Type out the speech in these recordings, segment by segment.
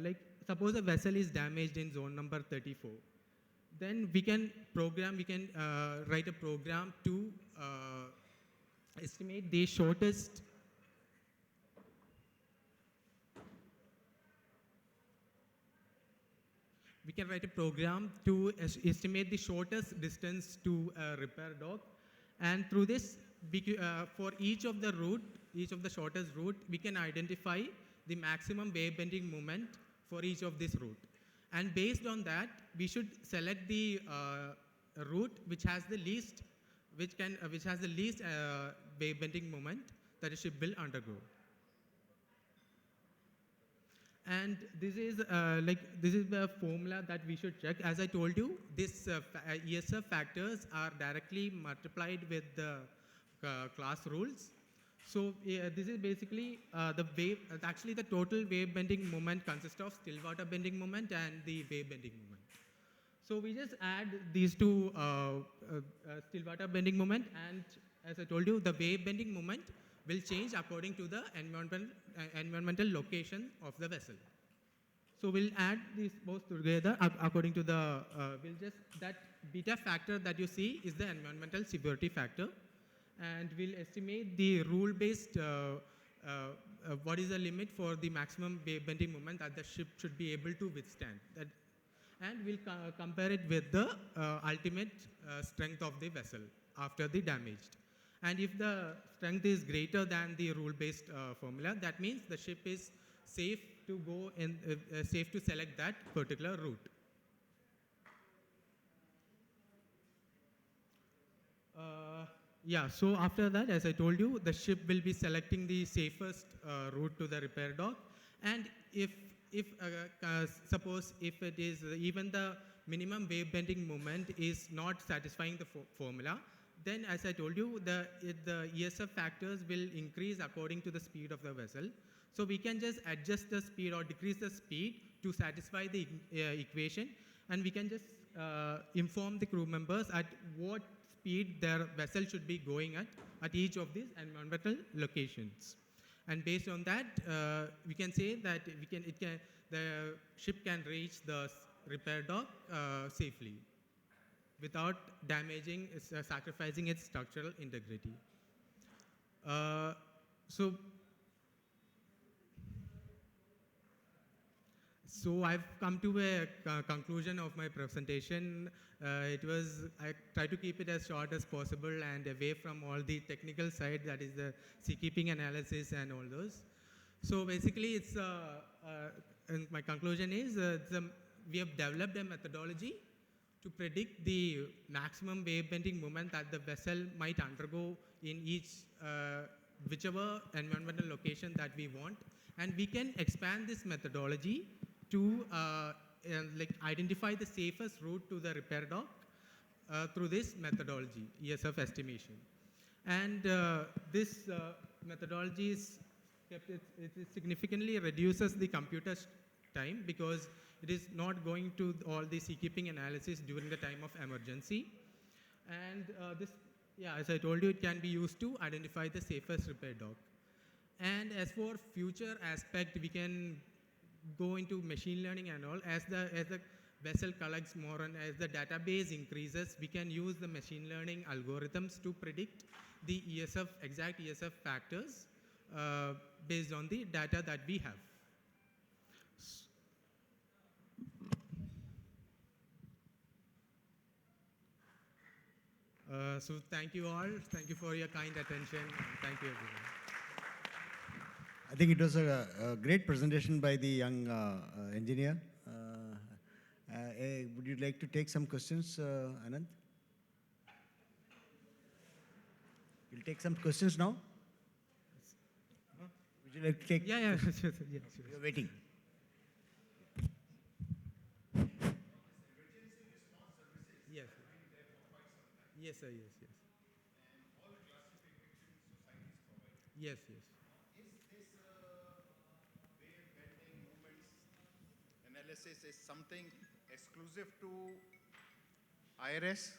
like suppose a vessel is damaged in zone number 34, then we can write a program to estimate the shortest we can write a program to estimate the shortest distance to a repair dock, and through this, for each of the shortest route, we can identify the maximum wave bending moment for each of this route, and based on that, we should select the route which has the least, wave bending moment that a ship will undergo. And this is the formula that we should check. As I told you, this ESF factors are directly multiplied with the class rules. So this is basically the wave. Actually, the total wave bending moment consists of still water bending moment and the wave bending moment. So we just add these two still water bending moment, and as I told you, the wave bending moment will change according to the environmental location of the vessel. So we'll add these both together according to the, that beta factor that you see is the environmental severity factor. And we'll estimate the rule-based, what is the limit for the maximum wave bending moment that the ship should be able to withstand. And we'll compare it with the ultimate strength of the vessel after the damage. And if the strength is greater than the rule-based formula, that means the ship is safe to go in, safe to select that particular route. Yeah, so after that, as I told you, the ship will be selecting the safest route to the repair dock. And if suppose if it is even the minimum wave bending moment is not satisfying the formula, then as I told you, the ESF factors will increase according to the speed of the vessel. So we can just adjust the speed or decrease the speed to satisfy the equation, and we can just inform the crew members at what speed their vessel should be going at each of these environmental locations. And based on that, we can say that the ship can reach the repair dock safely without damaging, sacrificing its structural integrity. So I've come to a conclusion of my presentation. I tried to keep it as short as possible and away from all the technical side, that is the seakeeping analysis and all those. So basically, and my conclusion is we have developed a methodology to predict the maximum wave bending moment that the vessel might undergo in each whichever environmental location that we want, and we can expand this methodology to identify the safest route to the repair dock through this methodology, ESF estimation. And this methodology it significantly reduces the computer time, because it is not going to all the seakeeping analysis during the time of emergency. And as I told you, it can be used to identify the safest repair dock. And as for future aspect, we can go into machine learning and all. As the vessel collects more and as the database increases, we can use the machine learning algorithms to predict the exact ESF factors based on the data that we have. So thank you all. Thank you for your kind attention. And thank you, everyone. I think it was a great presentation by the young engineer. Would you like to take some questions, Anand? You'll take some questions now? Would you like to take? Yeah, sure. You're waiting. Yes. Yes, sir, yes. And all the classification societies provide. Yes. Is this wave bending movements analysis is something exclusive to IRS?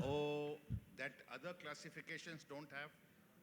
Or that other classifications don't have?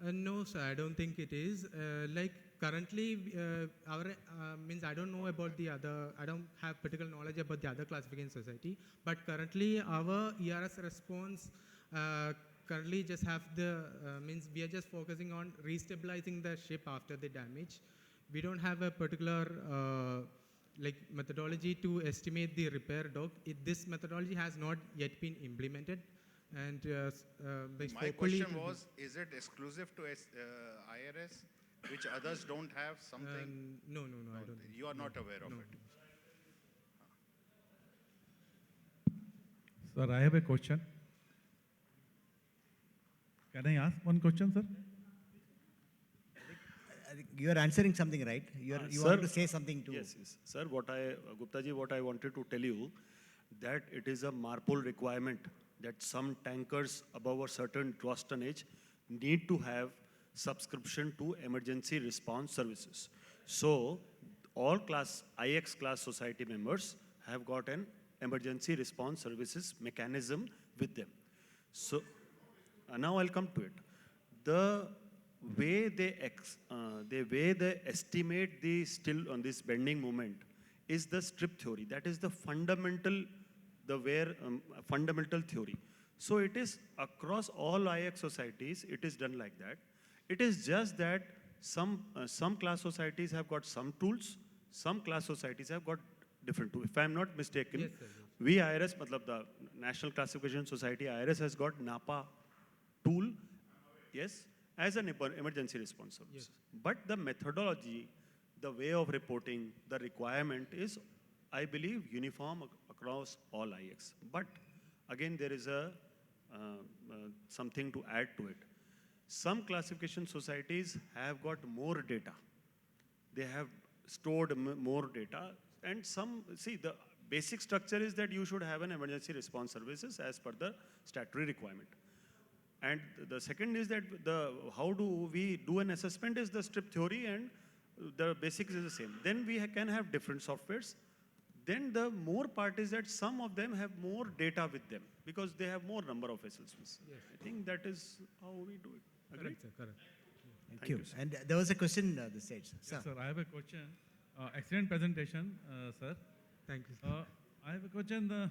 No, sir, I don't think it is. Like currently, our means I don't know about the other. I don't have particular knowledge about the other classification society. But currently, our ERS response currently just have the means we are just focusing on restabilizing the ship after the damage. We don't have a particular like methodology to estimate the repair dock. This methodology has not yet been implemented, and My hopefully question it will be- was, is it exclusive to IRS, which others don't have something? No, I don't think. You are not aware of No. it. Sir, I have a question. Can I ask one question, sir? I think you are answering something, right? You Sir, want to say something to. Yes, yes. Sir, Gupta ji, what I wanted to tell you, that it is a MARPOL requirement that some tankers above a certain gross tonnage need to have subscription to emergency response services. So, all class IX class society members have got an emergency response services mechanism with them. So, now I'll come to it. The way they estimate the still on this bending moment is the strip theory. That is the fundamental theory. So it is across all IX societies, it is done like that. It is just that some class societies have got some tools, some class societies have got different tools. If I am not mistaken, Yes, sir, yes. we IRS, matlab the National Classification Society, IRS has got NAPA tool, yes, as an emergency response service. Yes. But the methodology, the way of reporting, the requirement is, I believe, uniform across all IX. But again, there is something to add to it. Some classification societies have got more data. They have stored more data, and some, see, the basic structure is that you should have an emergency response services as per the statutory requirement. And the second is that how do we do an assessment is the strip theory, and the basics is the same. Then we can have different softwares. Then the more part is that some of them have more data with them because they have more number of vessels. Yes. I think that is how we do it. Agree? Correct, sir, correct. Thank Thank you. you, sir. And there was a question this side. Sir. Yes, sir. I have a question. Excellent presentation, sir. Thank you, sir. I have a question.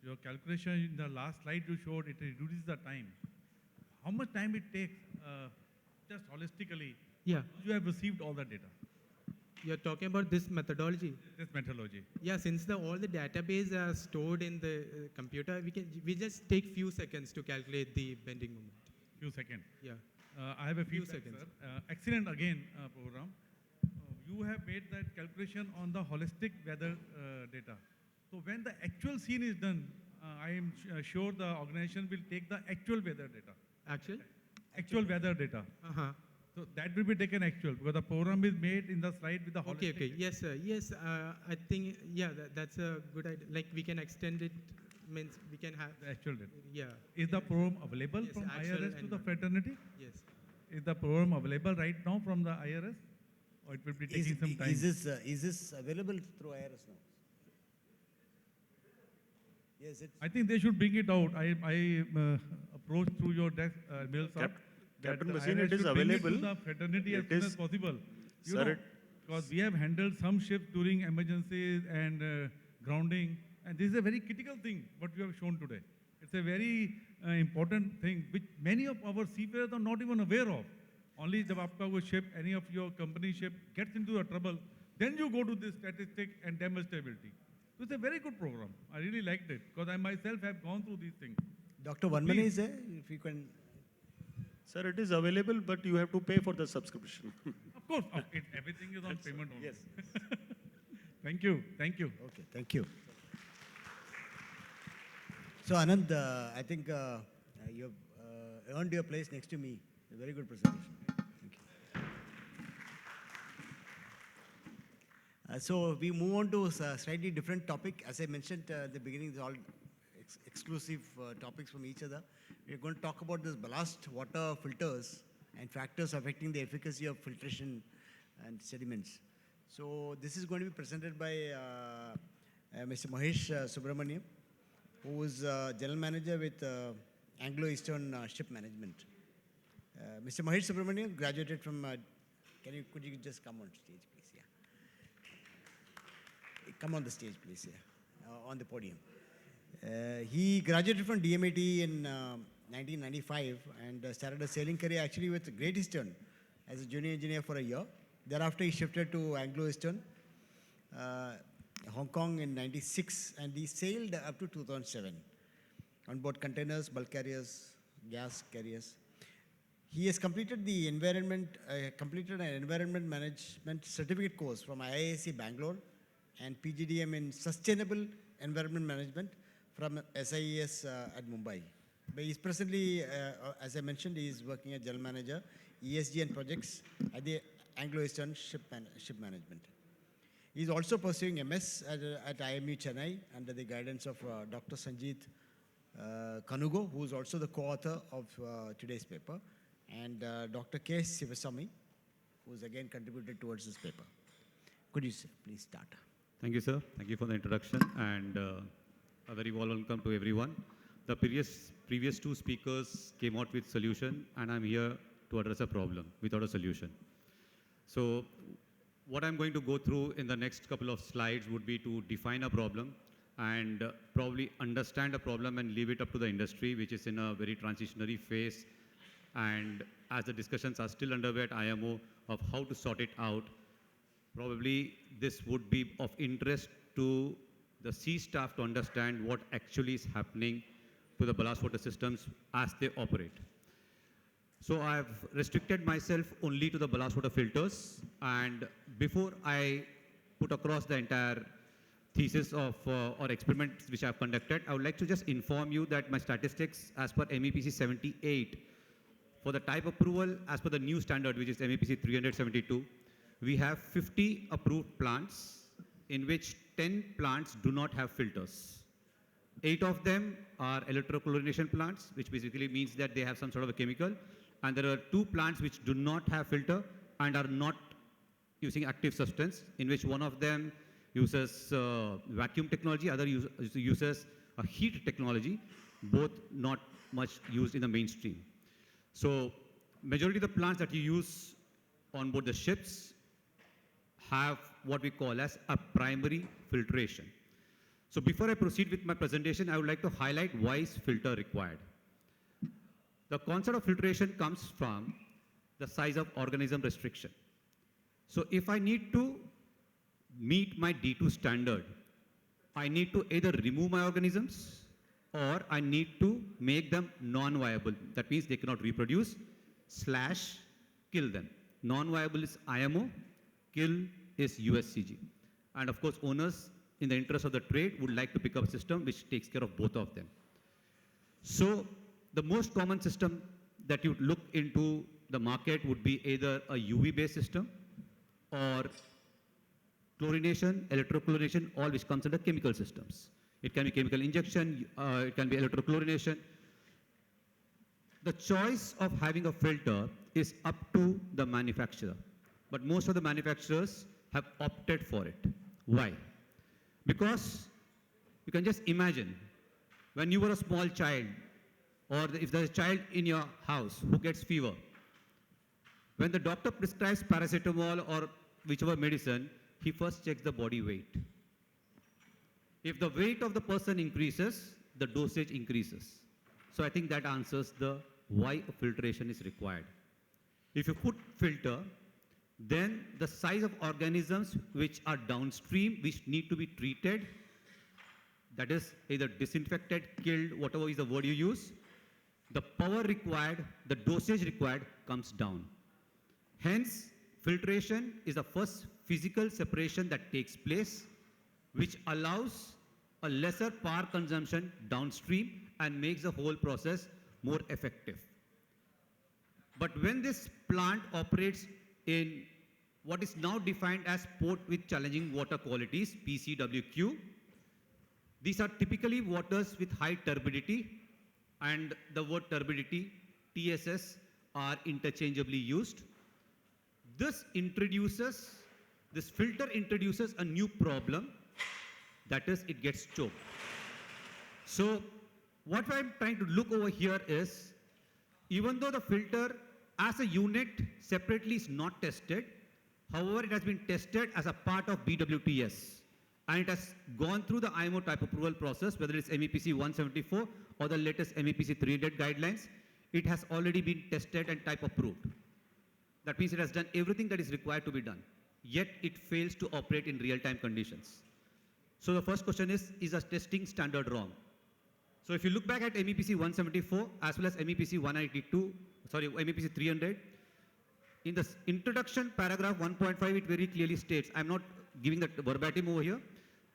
Your calculation in the last slide you showed, it reduces the time. How much time it takes, just holistically, Yeah, you have received all the data, you're talking about this methodology. this methodology? Yeah, since all the database are stored in the computer, we just take few seconds to calculate the bending moment. Few seconds. Yeah. I have a Few feedback, seconds. sir. Excellent again program. You have made that calculation on the holistic weather data. So when the actual scene is done, I am sure the organization will take the actual weather data. Actual weather data. Uh-huh. So that will be taken actual because the program is made in the slide with the holistic. Okay. data. Yes, sir. Yes, I think, yeah, that's a good idea. Like we can extend it, means we can have, The actual data. yeah. Is the program available Yes, from actual IRS to the and- fraternity? Yes. Is the program available right now from the IRS? Or it will be taking some time? Is this available through IRS now? Yes, it's. I think they should bring it out. I approached through your desk, mail shop. Captain that the Bhasin, IRS it is should bring it available. to the fraternity as It soon is- as possible. You Sir, know, because we have handled some ships during emergencies and grounding, and this is a very critical thing what you have shown today. It's a very important thing which many of our seafarers are not even aware of. Only the आपका ship, any of your company ship gets into a trouble, then you go to this statistic and damage stability. So it's a very good program. I really liked it because I myself have gone through these things. Dr. Vanmani Please. is there? If you can. Sir, it is available, but you have to pay for the subscription. Of course, everything is on payment only. Yes. Thank you. Thank you. Okay, thank you. So Anand, I think you have earned your place next to me. A very good presentation. Thank you. So we move on to a slightly different topic. As I mentioned at the beginning, it's all exclusive topics from each other. We're going to talk about this ballast water filters and factors affecting the efficacy of filtration and sediments. So this is going to be presented by Mr. Mahesh Subramaniam, who is General Manager with Anglo-Eastern Ship Management. Mr. Mahesh Subramanian graduated from, could you just come on stage, please? Yeah. Come on the stage, please, yeah. On the podium. He graduated from DMAT in 1995 and started a sailing career actually with Great Eastern as a junior engineer for a year. Thereafter, he shifted to Anglo-Eastern, Hong Kong in 96, and he sailed up to 2007 on board containers, bulk carriers, gas carriers. He has completed the completed an environment management certificate course from IISc Bangalore and PGDM in sustainable environment management from SIES at Mumbai. But he's presently, as I mentioned, he is working as general manager, ESG and projects at the Anglo-Eastern Ship Management. He is also pursuing MS at IMU Chennai under the guidance of Dr. Sanjeet Kanugo, who is also the co-author of today's paper, and Dr. K. Sivasamy, who has again contributed towards this paper. Could you please start? Thank you, sir. Thank you for the introduction, and a very warm welcome to everyone. The previous two speakers came out with solution, and I'm here to address a problem without a solution. So what I'm going to go through in the next couple of slides would be to define a problem and probably understand a problem and leave it up to the industry, which is in a very transitionary phase. And as the discussions are still underway at IMO of how to sort it out, probably this would be of interest to the sea staff to understand what actually is happening to the ballast water systems as they operate. So I've restricted myself only to the ballast water filters, and before I put across the entire thesis of or experiments which I've conducted, I would like to just inform you that my statistics as per MEPC 78 for the type approval as per the new standard, which is MEPC 372, we have 50 approved plants in which 10 plants do not have filters. 8 of them are electrochlorination plants, which basically means that they have some sort of a chemical. And there are 2 plants which do not have filter and are not using active substance, in which one of them uses vacuum technology, other uses a heat technology, both not much used in the mainstream. So majority of the plants that you use on board the ships have what we call as a primary filtration. So before I proceed with my presentation, I would like to highlight why is filter required. The concept of filtration comes from the size of organism restriction. So if I need to meet my D2 standard, I need to either remove my organisms or I need to make them non-viable. That means they cannot reproduce / kill them. Non-viable is IMO, kill is USCG. And of course, owners in the interest of the trade would like to pick up a system which takes care of both of them. So the most common system that you look into the market would be either a UV-based system or chlorination, electrochlorination, all which comes under chemical systems. It can be chemical injection, it can be electrochlorination. The choice of having a filter is up to the manufacturer, but most of the manufacturers have opted for it. Why? Because you can just imagine when you were a small child, or if there's a child in your house who gets fever, when the doctor prescribes paracetamol or whichever medicine, he first checks the body weight. If the weight of the person increases, the dosage increases. So I think that answers the why a filtration is required. If you put filter, then the size of organisms which are downstream, which need to be treated, that is either disinfected, killed, whatever is the word you use, the power required, the dosage required comes down. Hence, filtration is the first physical separation that takes place, which allows a lesser power consumption downstream and makes the whole process more effective. But when this plant operates in what is now defined as port with challenging water qualities, PCWQ, these are typically waters with high turbidity, and the word turbidity, TSS, are interchangeably used. This filter introduces a new problem, that is, it gets choked. So what I'm trying to look over here is, even though the filter as a unit separately is not tested, however, it has been tested as a part of BWTS. And it has gone through the IMO type approval process, whether it's MEPC 174 or the latest MEPC 300 guidelines. It has already been tested and type approved. That means it has done everything that is required to be done. Yet it fails to operate in real-time conditions. So the first question is a testing standard wrong? So if you look back at MEPC 174 as well as MEPC 300, in the introduction paragraph 1.5, it very clearly states, I'm not giving that verbatim over here,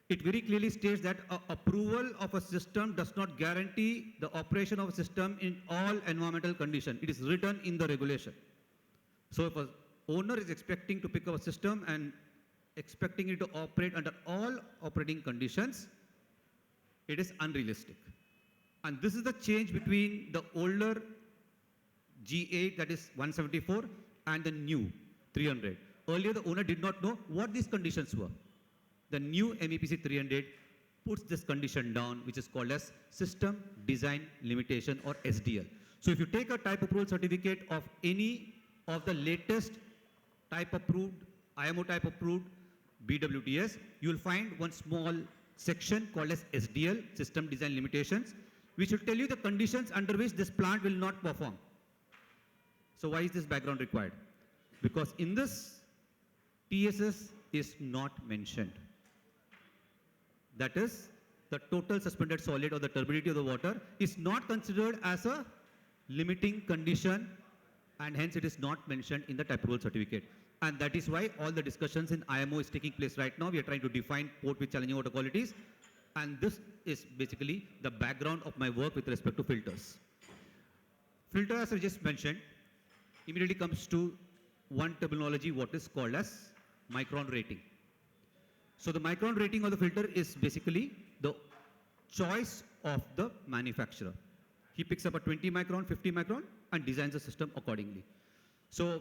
it very clearly states that approval of a system does not guarantee the operation of a system in all environmental conditions. It is written in the regulation. So if an owner is expecting to pick up a system and expecting it to operate under all operating conditions, it is unrealistic. And this is the change between the older G8, that is 174, and the new 300. Earlier, the owner did not know what these conditions were. The new MEPC 300 puts this condition down, which is called as System Design Limitation, or SDL. So if you take a type approval certificate of any of the latest type approved, IMO type approved BWTS, you will find one small section called as SDL, System Design Limitations, which will tell you the conditions under which this plant will not perform. So why is this background required? Because in this, TSS is not mentioned. That is, the total suspended solid or the turbidity of the water is not considered as a limiting condition, and hence it is not mentioned in the type approval certificate. And that is why all the discussions in IMO is taking place right now. We are trying to define port with challenging water qualities, and this is basically the background of my work with respect to filters. Filter, as I just mentioned, immediately comes to one terminology, what is called as micron rating. So the micron rating of the filter is basically the choice of the manufacturer. He picks up a 20 micron, 50 micron, and designs the system accordingly. So